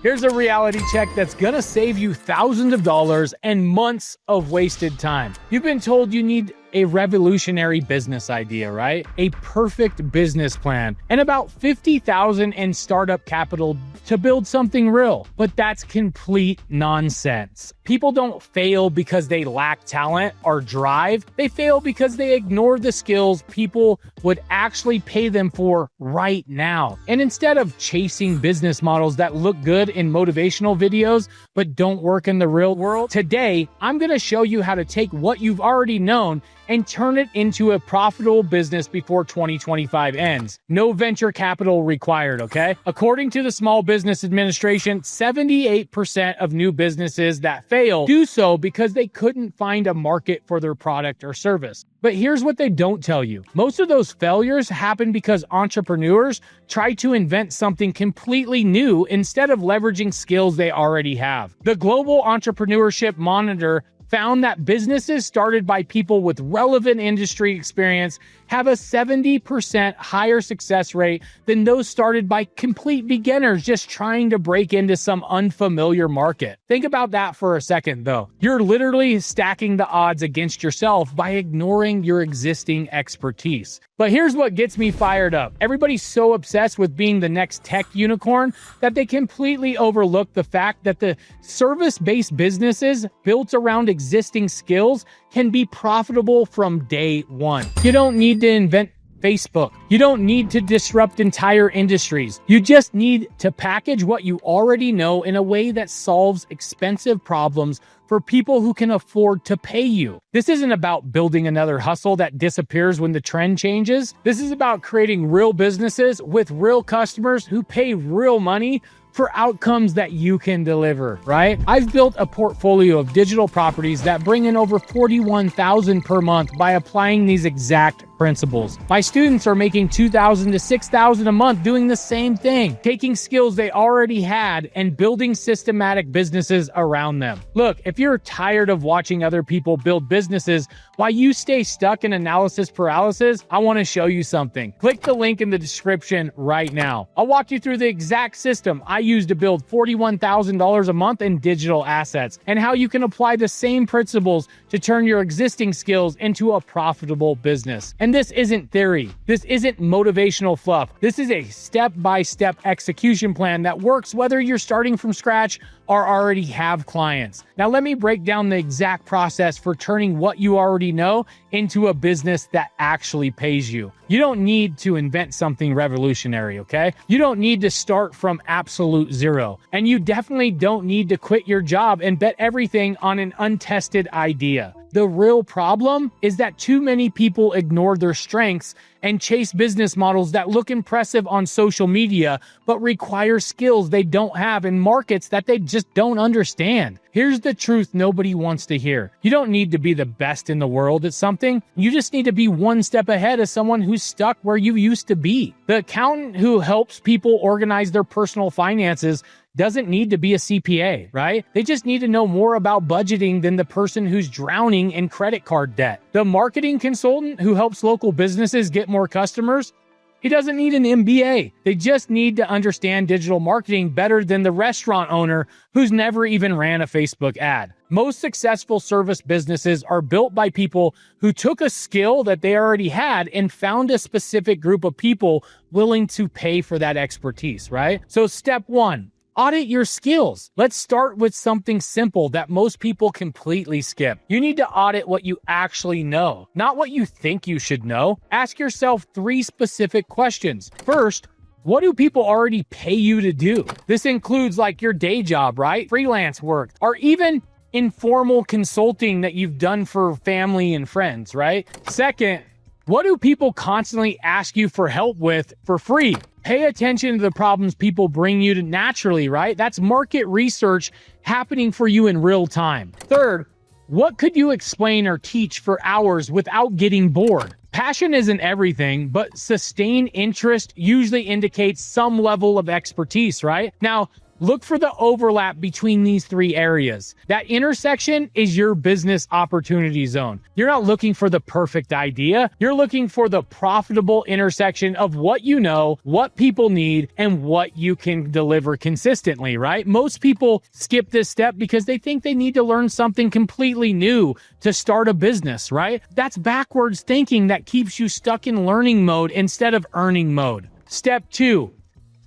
Here's a reality check that's gonna save you thousands of dollars and months of wasted time. You've been told you need a revolutionary business idea, right? A perfect business plan, and about $50,000 in startup capital to build something real. But that's complete nonsense. People don't fail because they lack talent or drive. They fail because they ignore the skills people would actually pay them for right now. And instead of chasing business models that look good in motivational videos but don't work in the real world, today I'm going to show you how to take what you've already known and turn it into a profitable business before 2025 ends. No venture capital required, okay? According to the Small Business Administration, 78% of new businesses that fail do so because they couldn't find a market for their product or service. But here's what they don't tell you. Most of those failures happen because entrepreneurs try to invent something completely new instead of leveraging skills they already have. The Global Entrepreneurship Monitor found that businesses started by people with relevant industry experience have a 70% higher success rate than those started by complete beginners just trying to break into some unfamiliar market. Think about that for a second, though. You're literally stacking the odds against yourself by ignoring your existing expertise. But here's what gets me fired up. Everybody's so obsessed with being the next tech unicorn that they completely overlook the fact that the service-based businesses built around existing skills can be profitable from day one. You don't need to invent Facebook. You don't need to disrupt entire industries. You just need to package what you already know in a way that solves expensive problems for people who can afford to pay you. This isn't about building another hustle that disappears when the trend changes. This is about creating real businesses with real customers who pay real money for outcomes that you can deliver, right? I've built a portfolio of digital properties that bring in over $41,000 per month by applying these exact principles. My students are making $2,000 to $6,000 a month doing the same thing, taking skills they already had and building systematic businesses around them. Look, if you're tired of watching other people build businesses while you stay stuck in analysis paralysis, I want to show you something. Click the link in the description right now. I'll walk you through the exact system I use to build $41,000 a month in digital assets and how you can apply the same principles to turn your existing skills into a profitable business. And this isn't theory. This isn't motivational fluff. This is a step-by-step execution plan that works whether you're starting from scratch or already have clients. Now, let me break down the exact process for turning what you already know into a business that actually pays you. You don't need to invent something revolutionary, okay? You don't need to start from absolute zero. And you definitely don't need to quit your job and bet everything on an untested idea. The real problem is that too many people ignore their strengths and chase business models that look impressive on social media, but require skills they don't have in markets that they just don't understand. Here's the truth nobody wants to hear. You don't need to be the best in the world at something. You just need to be one step ahead of someone who's stuck where you used to be. The accountant who helps people organize their personal finances doesn't need to be a CPA, right? They just need to know more about budgeting than the person who's drowning in credit card debt. The marketing consultant who helps local businesses get more customers, he doesn't need an MBA. They just need to understand digital marketing better than the restaurant owner who's never even ran a Facebook ad. Most successful service businesses are built by people who took a skill that they already had and found a specific group of people willing to pay for that expertise, right? So step one, audit your skills. Let's start with something simple that most people completely skip. You need to audit what you actually know, not what you think you should know. Ask yourself 3 specific questions. First, what do people already pay you to do? This includes like your day job, right? Freelance work, or even informal consulting that you've done for family and friends, right? Second, what do people constantly ask you for help with for free? Pay attention to the problems people bring you to naturally, right? That's market research happening for you in real time. Third, what could you explain or teach for hours without getting bored? Passion isn't everything, but sustained interest usually indicates some level of expertise, right? Now, Look for the overlap between these three areas. That intersection is your business opportunity zone. You're not looking for the perfect idea. You're looking for the profitable intersection of what you know, what people need, and what you can deliver consistently, right? Most people skip this step because they think they need to learn something completely new to start a business, right? That's backwards thinking that keeps you stuck in learning mode instead of earning mode. Step 2.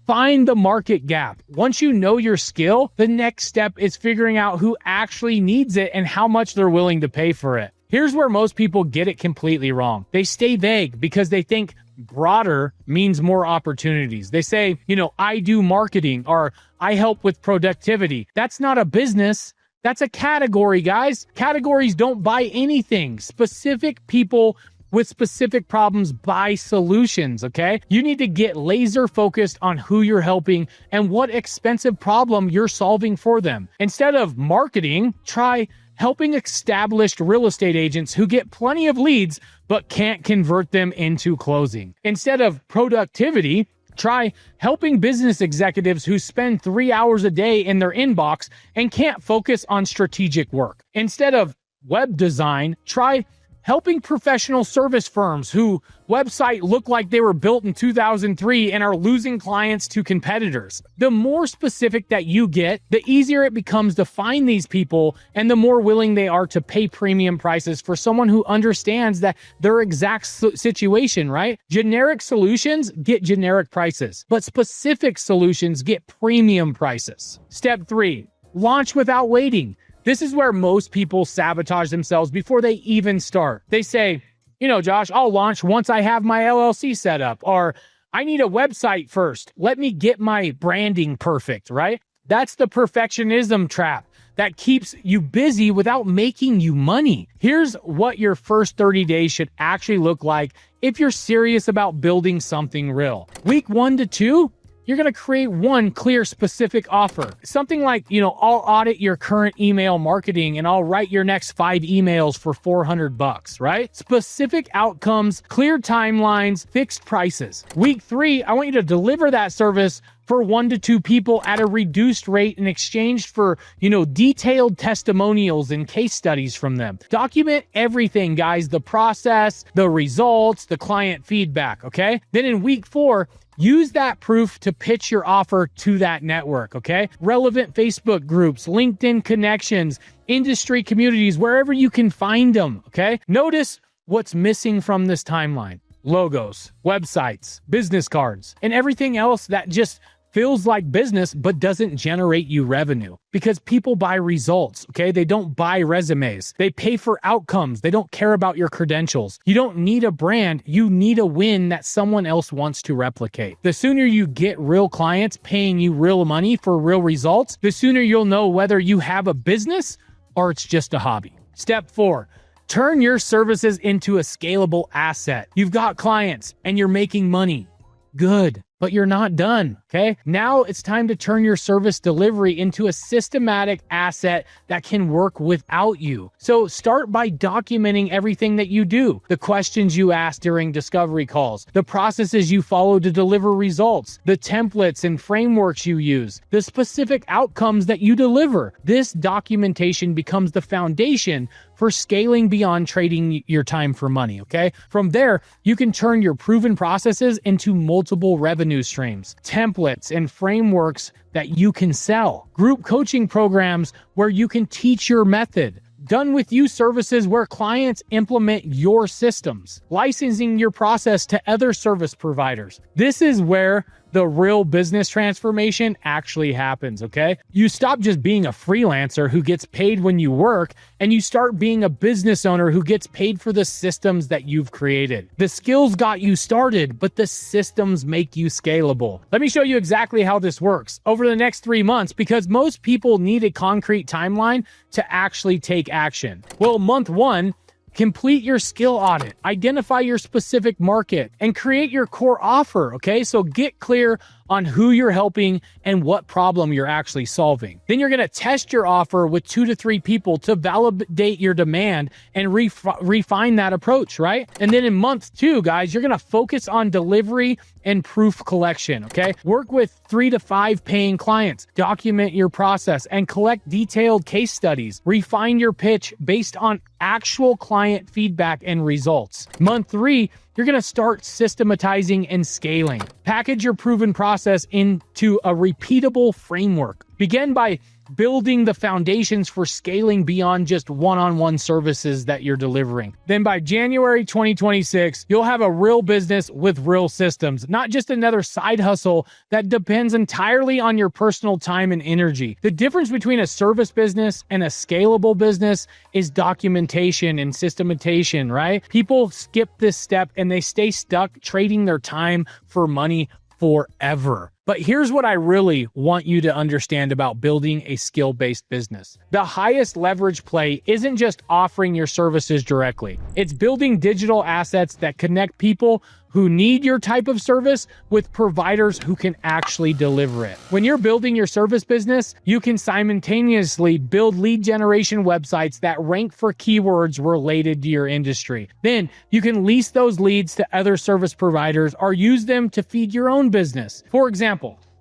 Find the market gap. Once you know your skill, the next step is figuring out who actually needs it and how much they're willing to pay for it. Here's where most people get it completely wrong. They stay vague because they think broader means more opportunities. They say, I do marketing or I help with productivity. That's not a business. That's a category, guys. Categories don't buy anything. Specific people with specific problems buy solutions, okay? You need to get laser focused on who you're helping and what expensive problem you're solving for them. Instead of marketing, try helping established real estate agents who get plenty of leads but can't convert them into closing. Instead of productivity, try helping business executives who spend 3 hours a day in their inbox and can't focus on strategic work. Instead of web design, try helping professional service firms whose website look like they were built in 2003 and are losing clients to competitors. The more specific that you get, the easier it becomes to find these people and the more willing they are to pay premium prices for someone who understands that their exact situation, right? Generic solutions get generic prices, but specific solutions get premium prices. Step 3, launch without waiting. This is where most people sabotage themselves before they even start. They say, Josh, I'll launch once I have my LLC set up, or I need a website first. Let me get my branding perfect, right? That's the perfectionism trap that keeps you busy without making you money. Here's what your first 30 days should actually look like if you're serious about building something real. Week 1 to 2, you're going to create one clear, specific offer. Something like, I'll audit your current email marketing and I'll write your next 5 emails for $400, right? Specific outcomes, clear timelines, fixed prices. Week 3, I want you to deliver that service for 1 to 2 people at a reduced rate in exchange for, detailed testimonials and case studies from them. Document everything, guys, the process, the results, the client feedback, okay? Then in week 4, use that proof to pitch your offer to that network, okay? Relevant Facebook groups, LinkedIn connections, industry communities, wherever you can find them, okay? Notice what's missing from this timeline. Logos, websites, business cards, and everything else that just feels like business but doesn't generate you revenue, because people buy results, okay? They don't buy resumes. They pay for outcomes. They don't care about your credentials. You don't need a brand. You need a win that someone else wants to replicate. The sooner you get real clients paying you real money for real results, the sooner you'll know whether you have a business or it's just a hobby. Step 4, turn your services into a scalable asset. You've got clients and you're making money. Good. But you're not done, okay? Now it's time to turn your service delivery into a systematic asset that can work without you. So start by documenting everything that you do, the questions you ask during discovery calls, the processes you follow to deliver results, the templates and frameworks you use, the specific outcomes that you deliver. This documentation becomes the foundation for scaling beyond trading your time for money, okay? From there, you can turn your proven processes into multiple revenue streams, templates, and frameworks that you can sell. Group coaching programs where you can teach your method. Done with you services where clients implement your systems. Licensing your process to other service providers. This is where the real business transformation actually happens, okay? You stop just being a freelancer who gets paid when you work, and you start being a business owner who gets paid for the systems that you've created. The skills got you started, but the systems make you scalable. Let me show you exactly how this works over the next 3 months, because most people need a concrete timeline to actually take action. Well, month 1, complete your skill audit, identify your specific market, and create your core offer, okay? So get clear on who you're helping and what problem you're actually solving. Then you're going to test your offer with 2 to 3 people to validate your demand and refine that approach, right? And then in month 2, guys, you're going to focus on delivery and proof collection, okay? Work with 3 to 5 paying clients, document your process, and collect detailed case studies. Refine your pitch based on actual client feedback and results. Month 3, you're going to start systematizing and scaling. Package your proven process into a repeatable framework. Begin by building the foundations for scaling beyond just one-on-one services that you're delivering. Then by January 2026, you'll have a real business with real systems, not just another side hustle that depends entirely on your personal time and energy. The difference between a service business and a scalable business is documentation and systematization, right? People skip this step and they stay stuck trading their time for money forever. But here's what I really want you to understand about building a skill-based business. The highest leverage play isn't just offering your services directly. It's building digital assets that connect people who need your type of service with providers who can actually deliver it. When you're building your service business, you can simultaneously build lead generation websites that rank for keywords related to your industry. Then you can lease those leads to other service providers or use them to feed your own business. For example,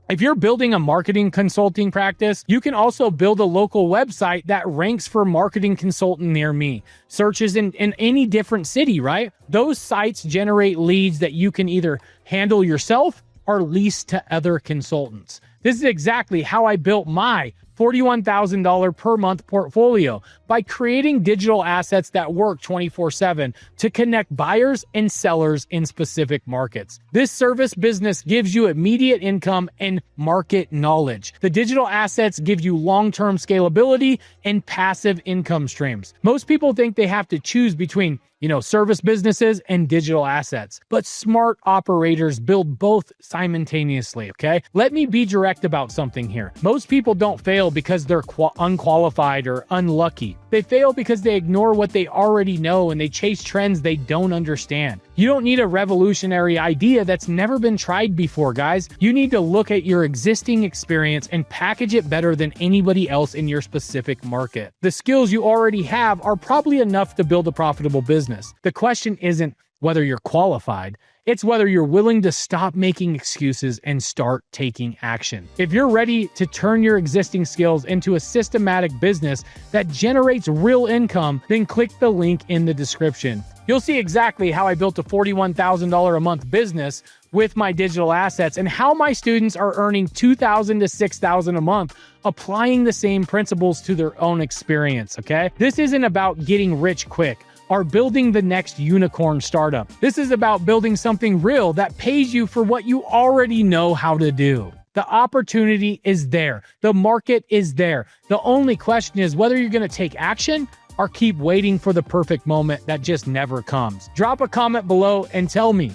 if you're building a marketing consulting practice, you can also build a local website that ranks for marketing consultant near me. Searches in any different city, right? Those sites generate leads that you can either handle yourself or lease to other consultants. This is exactly how I built my $41,000 per month portfolio by creating digital assets that work 24/7 to connect buyers and sellers in specific markets. This service business gives you immediate income and market knowledge. The digital assets give you long-term scalability and passive income streams. Most people think they have to choose between service businesses and digital assets. But smart operators build both simultaneously, okay? Let me be direct about something here. Most people don't fail because they're unqualified or unlucky. They fail because they ignore what they already know and they chase trends they don't understand. You don't need a revolutionary idea that's never been tried before, guys. You need to look at your existing experience and package it better than anybody else in your specific market. The skills you already have are probably enough to build a profitable business. The question isn't whether you're qualified. It's whether you're willing to stop making excuses and start taking action. If you're ready to turn your existing skills into a systematic business that generates real income, then click the link in the description. You'll see exactly how I built a $41,000 a month business with my digital assets and how my students are earning $2,000 to $6,000 a month applying the same principles to their own experience, okay? This isn't about getting rich quick or building the next unicorn startup. This is about building something real that pays you for what you already know how to do. The opportunity is there. The market is there. The only question is whether you're going to take action or keep waiting for the perfect moment that just never comes. Drop a comment below and tell me,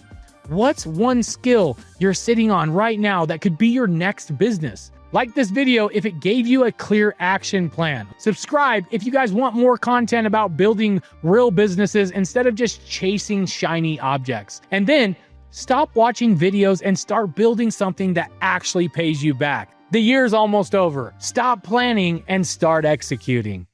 what's one skill you're sitting on right now that could be your next business? Like this video if it gave you a clear action plan. Subscribe if you guys want more content about building real businesses instead of just chasing shiny objects. And then stop watching videos and start building something that actually pays you back. The year's almost over. Stop planning and start executing.